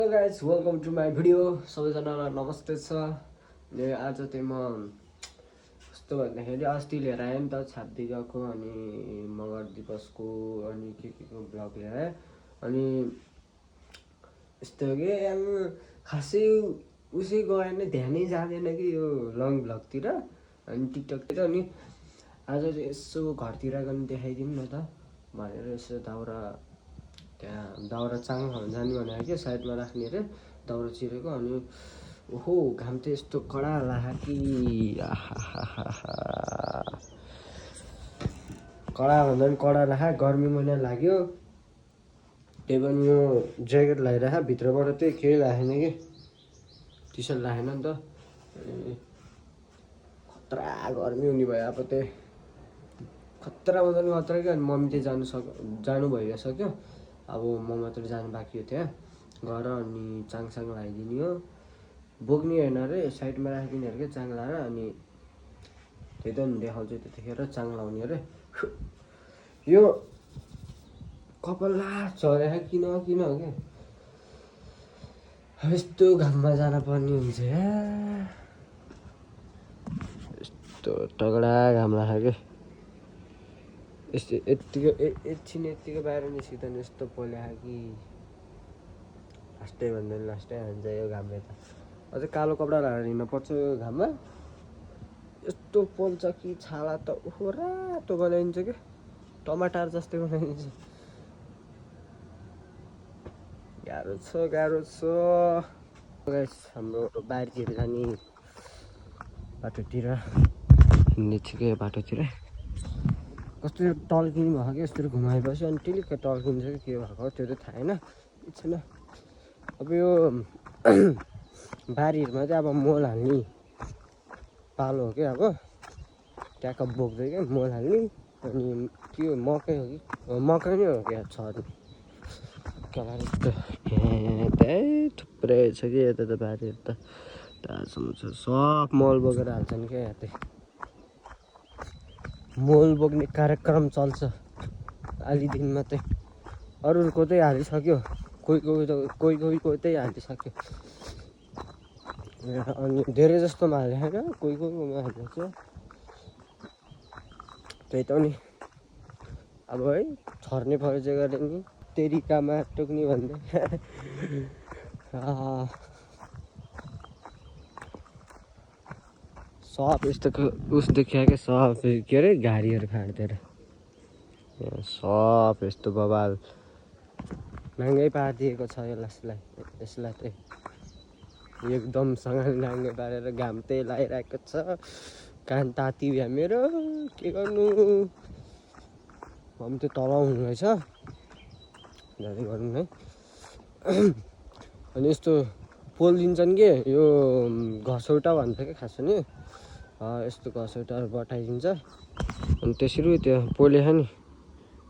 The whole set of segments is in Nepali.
Hello guys welcome to my video. सबैजनालाई नमस्ते छ। आज चाहिँ म कस्तो भन्दाखेरि अस्ति लिएर आएँ नि त छापदिगाको अनि मगर दिवसको अनि के को ब्लग लिएर आएँ। अनि यस्तो हो कि खासै उसै गएन, ध्यानै जाँदैन कि यो लङ ब्लगतिर अनि टिकटकतिर। अनि आज चाहिँ यसो घरतिर पनि देखाइदिउँ न त भनेर यसो त्यहाँ दाउरा चाङ जाने भनेको कि साइडमा राख्ने अरे दाउरा चिरेको। अनि ओहो घाम चाहिँ यस्तो कडा लाग्यो कि कडा भन्दा पनि कडा लाग्यो, गर्मी महिना लाग्यो। त्यही पनि यो ज्याकेट लगाइराख, भित्रबाट चाहिँ केही राखेन कि टी सर्ट राखेन नि त। खतरा गर्मी हुने भयो अब त्यही खतरा भन्दा पनि खतरा कि। अनि मम्मी चाहिँ जानु भइसक्यो, अब म मात्र जानु बाँकी हो त्यहाँ गएर। अनि चाङसाङ लगाइदिने हो, बोक्ने होइन अरे साइडमा राखिदिने अरे क्या चाङ लाएर। अनि त्यही त देखाउँछु त्यतिखेर चाङ लाउने अरे। यो कपाल झरेको किन हो क्या यस्तो घाममा जान पर्ने हुन्छ यार, यस्तो तगडा घाम लाग्यो क्या। यस्तो यत्तिको बाहिर निस्किँदा यस्तो पोल्यायो कि लास्टै भन्दा पनि लास्टै हान्छ यो घामले त। अझै कालो कपडा लगाएर हिँड्नुपर्छ यो घाममा, यस्तो पोल्छ कि छाला त ओहो रातो बनाइदिन्छ क्या, टमाटर जस्तै बनाइदिन्छ। गाह्रो छ गाइस। हाम्रो बारीतिर जाने बाटोतिर हिँड्दैछु क्या, बाटोतिर कस्तो टल्किने भएको क्या, यस्तो घुमाएपछि अनि टिलिक्क टल्किन्छ कि के भएको त्यो त थाहा होइन, छैन। अब यो बारीहरूमा चाहिँ अब मल हाल्ने पालो हो क्या, अब ट्याक्क बोक्दै क्या मल हाल्ने। अनि के हो मकै हो कि मकै नै हो क्या छ त्यही थुप्रै छ कि यता त बारीहरू त तासम्म छ, सब मल बोकेर हाल्छन् क्या। यहाँ चाहिँ मल बोक्ने कार्यक्रम चल्छ अलि दिनमा चाहिँ। अरूको चाहिँ हालिसक्यो, कोही चाहिँ हालिसक्यो। अनि धेरै जस्तोमा हालेन, कोहीमा हाल्दैछ। त्यही त नि अब है छर्ने फर्जे गरे नि तेरिकामा टोक्ने भन्दै सब यस्तो उस देखियो क्या, सब के अरे घारीहरू फाट्दैन सब यस्तो बबाल नाङ्गै पारिदिएको छ यसलाई चाहिँ एकदमसँग नाङ्गै पारेर घाम त्यही लगाइरहेको छ। कान ताती भयो मेरो, के गर्नु। मम्मी चाहिँ तल हुनुहुँदैछ, जाँदै गर्नु है। अनि यस्तो पोलिदिन्छन् कि यो घसौटा भन्छ क्या खास नि, यस्तो घसौटाहरू बटाइदिन्छ। अनि त्यसरी त्यो पोलेछ नि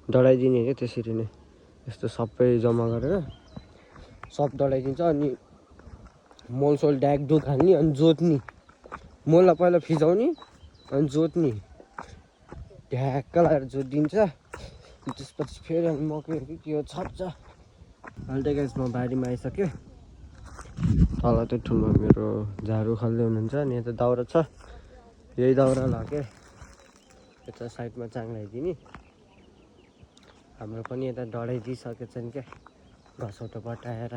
डढाइदिने क्या, त्यसरी नै यस्तो सबै जम्मा गरेर सब डढाइदिन्छ। अनि मलसल ड्याकडुक हाल्ने अनि जोत्ने, मललाई पहिला फिजाउने अनि जोत्ने, ढ्याक्क लगाएर जोतिदिन्छ। त्यसपछि फेरि अनि मकैहरू कि के हो छर्छ। अहिले त गाइस म बारीमा आइसक्यो, तल त्यो ठुलो मेरो झाडु खल्दै हुनुहुन्छ। अनि यता दाउरा छ, यही दाउरा लग्यो यता साइडमा चाङ लगाइदिने। हाम्रो पनि यता डढाइदिइसकेको छन् क्या, घसौटो बटाएर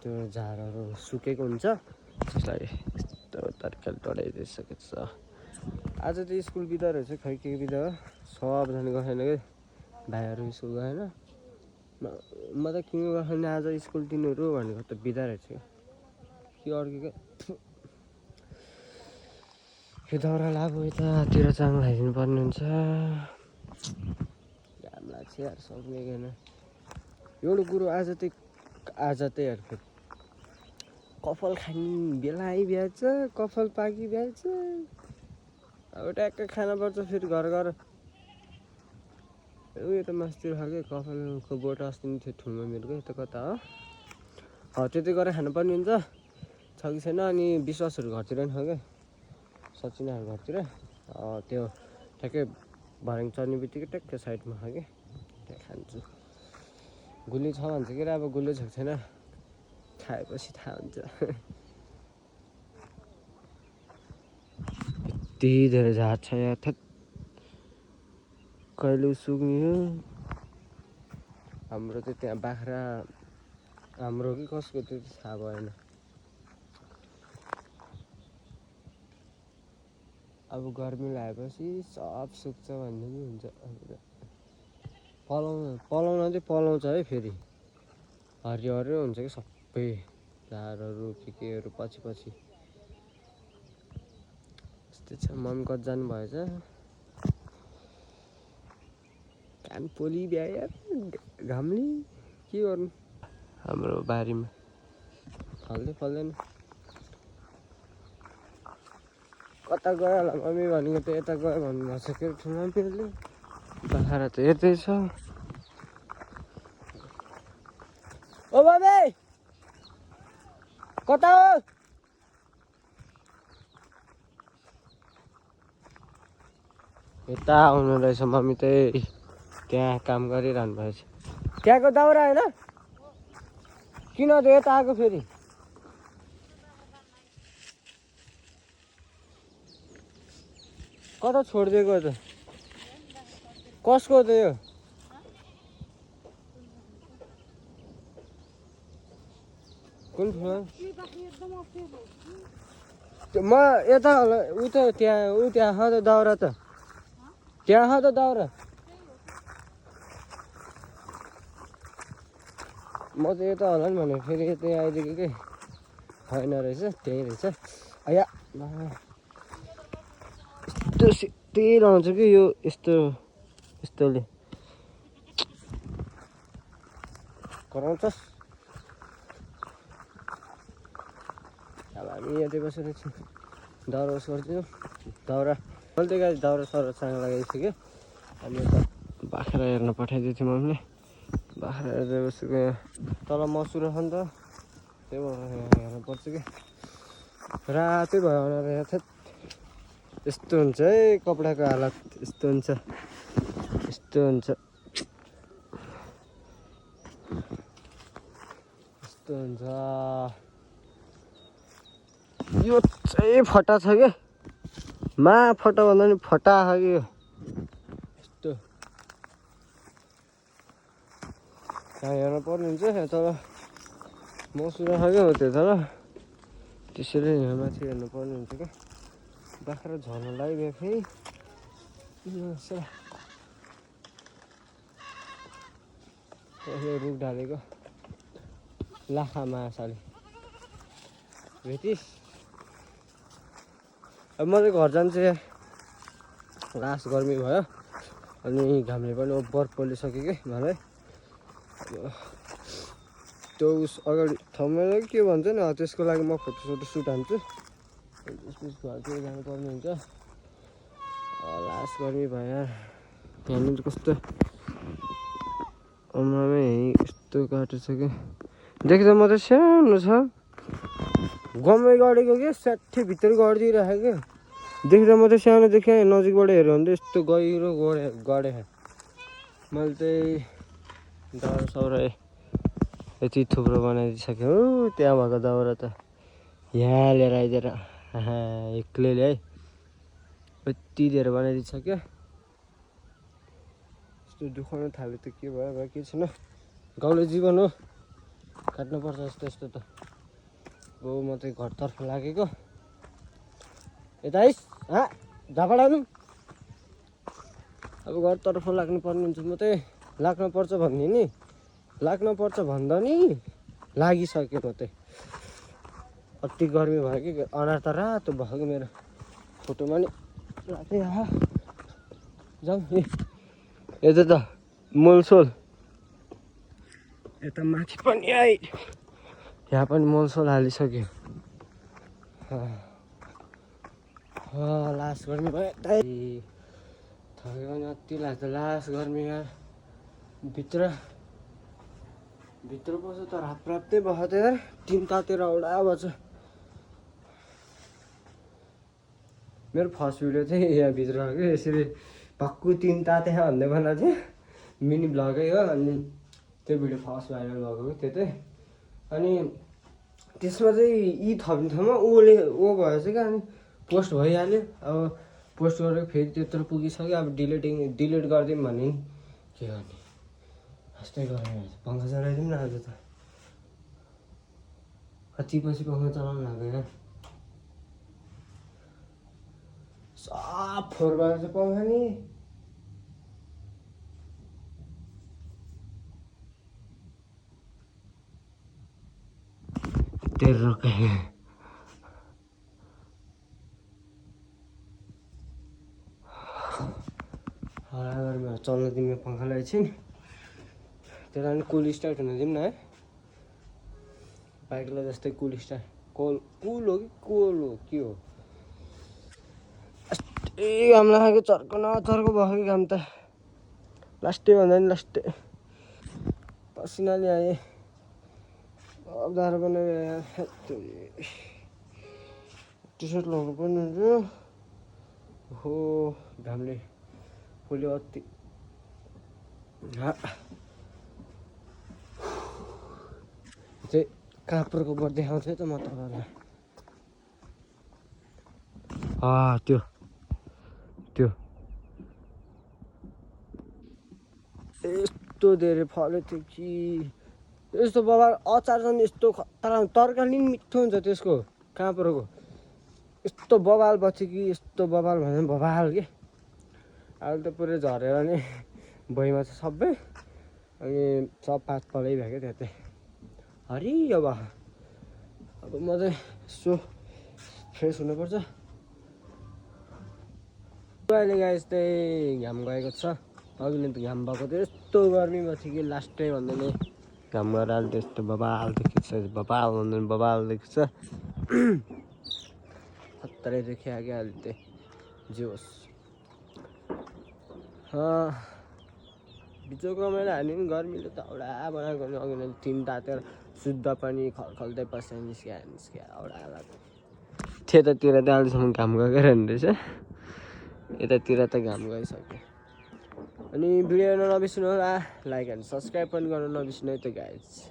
त्यो झारहरू सुकेको हुन्छ, त्यसलाई यस्तो तरिकाले डढाइदिइसकेको छ। आज चाहिँ स्कुल बिदा रहेछ, खै के बिदा हो, सबजना गएन कि भाइहरू स्कुल गएन। म त किन गएन आज स्कुल दिनुहरू भनेको त बिदा रहेछ कि अर्को क्या। यो दाउरा लाग्यो यतातिर चाङ लगाइदिनु पर्ने हुन्छ। घाम लाग्छ यार, सक्ने गएन। एउटा कुरो आज चाहिँ यार कफल खाने बेला आइभ्याएछ, कफल पाकी भ्याएछ। अब ट्याक्क खानुपर्छ फेरि घर उयो त मासतिर खालको कफलको बोट अस्ति नि थियो ठुलो मेरो क्या, यता कता हो त्यति गरेर खानुपर्ने हुन्छ, छ कि छैन। अनि विश्वासहरू घरतिर नि छ क्या, सचिनाहरू घरतिर त्यो ठ्याक्कै भर्याङ चढ्ने बित्तिकै ट्याक्क साइडमा छ क्या, त्यहाँ खान्छु। गुलियो छ भन्छ कि अब गुलियो छ कि छैन खाएपछि थाहा हुन्छ। यति धेरै झार छ यहाँ, थेत कहिले सुक्ने हो। हाम्रो चाहिँ त्यहाँ बाख्रा हाम्रो कि कसको त्यो थाहा भएन। अब गर्मी लागेपछि सब सुक्छ भन्ने पनि हुन्छ। पलाउन चाहिँ पलाउँछ है फेरि, हरियो हरियो हुन्छ कि सबै झारहरू केहरू पछि यस्तै छ। मम्मी कति जानु भएछ, कान पोली भ्यायो घामले, के गर्नु। हाम्रो बारीमा फल्दैन। कता गयो होला मम्मी भनेको त यता गयो भन्नुभएको छ के ठुलो मम्मीहरूले। बाख्रा त यतै छ। ओ बाबे कता हो? यता आउनु रहेछ मम्मी चाहिँ, त्यहाँ काम गरिरहनु भएछ। त्यहाँको दाउरा होइन किन त यता आएको फेरि? कता छोडिदिएको त? कसको त यो? कुन ठुलो? म यता होला उ त त्यहाँ छ त दाउरा त, त्यहाँ छ त दाउरा। म त यता होला नि भने फेरि यतै आइदिएको कि होइन रहेछ, त्यही रहेछ। आया यस्तो सिधै रहन्छ कि यो यस्तोले कराउँछस्। अब हामी यतै बसेर एकछिन दाउरा उस गरिदिनु। दाउरा मैले गाडी दाउरा साउरासँग लगाइसक्यो। हामी यता बाख्रा हेर्न पठाइदिएको थियो मम्मीले। बाख्रा हेर्दै बसेको यहाँ तल मसुरा छ नि त, त्यही भएर हेर्नुपर्छ कि। रातै भयो भनेर यहाँ थेत यस्तो हुन्छ है कपडाको हालत, यस्तो हुन्छ। यो चाहिँ फटा छ क्या, फटा भन्दा नि फटा छ कि यो। यस्तो यहाँ हेर्नु पर्ने हुन्छ। यहाँ तर मसुरा छ क्या हो त्यो, तर त्यसैले यहाँ माथि हेर्नु पर्ने हुन्छ क्या। बाख्रा झर्न लागिदिएको थिएँ रुख ढालेको लाखा माछाले भेटिस। अब म चाहिँ घर जान्छु। लास्ट गर्मी भयो अनि घामले पनि ओभर पोलिसक्यो कि मलाई। त्यो उस अगाडि थमेर के भन्छ नि, त्यसको लागि म फोटो सुट हान्छु। त्यसपछि घरतिर जानुपर्ने हुन्छ। लास्ट गर्मी भयो। यहाँनिर कस्तो अमरामै यस्तो काटो छ कि देख्दा मात्रै सानो छ। गमै गढेको क्या, 60 भित्र गरिदिइराखेको क्या। देख्दा मात्रै सानो देखेँ, नजिकबाट हेऱ्यो भने त यस्तो गहिरो गढे। मैले चाहिँ दाउरा साउरा यति थुप्रो बनाइदिइसक्यो हो। त्यहाँ भएको दाउरा त यहाँ लिएर आइदिएर एक्लैले है यति धेरै बनाइदिइसक्यो। यस्तो दुखाउनु थाल्यो त के भयो के छैन। गाउँले जीवन हो, काट्नुपर्छ यस्तो त। अब म चाहिँ घरतर्फ लागेको। यता आइस झापडानु। अब घरतर्फ लाग्नुपर्ने हुन्छ। म चाहिँ लाग्नुपर्छ भन्ने नि, लाग्नुपर्छ भन्दा नि लागिसक्यो। म चाहिँ अति गर्मी भयो कि अनुहार त रातो भयो कि मेरो, फोटोमा नि रातै जाउँ। यता त मोलसोल, यता माथि पनि यहाँ पनि मोलसोल हालिसक्यो। लास्ट गर्मी भयो। थक्यो भने अति लाग्छ लास्ट गर्मीमा। भित्र पस्यो त राप्राप्तै भयो त यार, टिन तातेर औडा भएछ। मेरो फर्स्ट भिडियो चाहिँ यहाँभित्र हो कि, यसरी भक्कु टिन ताते भन्दै भन्दा चाहिँ मिनी भ्लगै हो। अनि त्यो भिडियो फर्स्ट भाइरल भएको त्यो चाहिँ। अनि त्यसमा चाहिँ यी थप्ने ठाउँमा ओले ओ भएछ क्या अनि पोस्ट भइहाल्यो अब पोस्ट गरेर फेरि त्यत्रो पुगिसक्यो अब डिलिट गरिदिउँ भने के गर्ने यस्तै गरेर पङ्खा चलाइदिउँ न आज त कति पछि पङ्खा चलाउनु लाग्दैन सब फोहोर गरेर चाहिँ पङ्खा नि तेरो हरारमा चल्न दिने पङ्खालाई चाहिँ त्यसलाई पनि कुल स्टार्ट हुन दिउँ न है बाइकलाई जस्तै कुल स्टार्ट कुल हो कि कोल हो के हो ए घाम लागेको चर्को न चर्को भयो कि घाम त लास्टै भन्दा नि लास्टै पसिनाले आएँ गाह्रो बनायो टी सर्ट लगाउनु पर्ने हुन्छ हो घामले पोल्यो अति चाहिँ काँक्रोको बर देखाउँथेँ त म तपाईँलाई त्यो यस्तो धेरै फल्यो थियो कि यस्तो बबाल अचार झन् यस्तो खतरा तरकारी पनि मिठो हुन्छ त्यसको काँक्रोको यस्तो बबाल बच्यो कि यस्तो बबाल भन्यो बबाल के अहिले त पुरै झरेर नै भुइँमा छ सबै अनि सब पात पलै भयो क्या त्यहाँ चाहिँ हरियो अब म चाहिँ यसो फ्रेस हुनुपर्छ अहिले गाइस चाहिँ घाम गएको छ अघि नै त घाम भएको थियो यस्तो गर्मी भएको थियो कि लास्टै भन्दा नि घाम गएर अहिले त्यस्तो बबाल देखिन्छ बबाल भन्दा नि बबाल देखिन्छ खतरै देखियो क्या अहिले चाहिँ जे होस् बिचोको मैले हाल्ने पनि गर्मीले त औडा बनाएको नि अघि नै तिन तातेर शुद्ध पानी खल्दै पस्यो निस्क्या औडा लाग्यो त्यतातिर त अहिलेसम्म घाम गएको रहेछ यतातिर त घाम गइसक्यो अनि भिडियो हेर्न नबिर्सिनु होला लाइक एन्ड सब्सक्राइब पनि गर्न नबिर्सिनु है त गाइज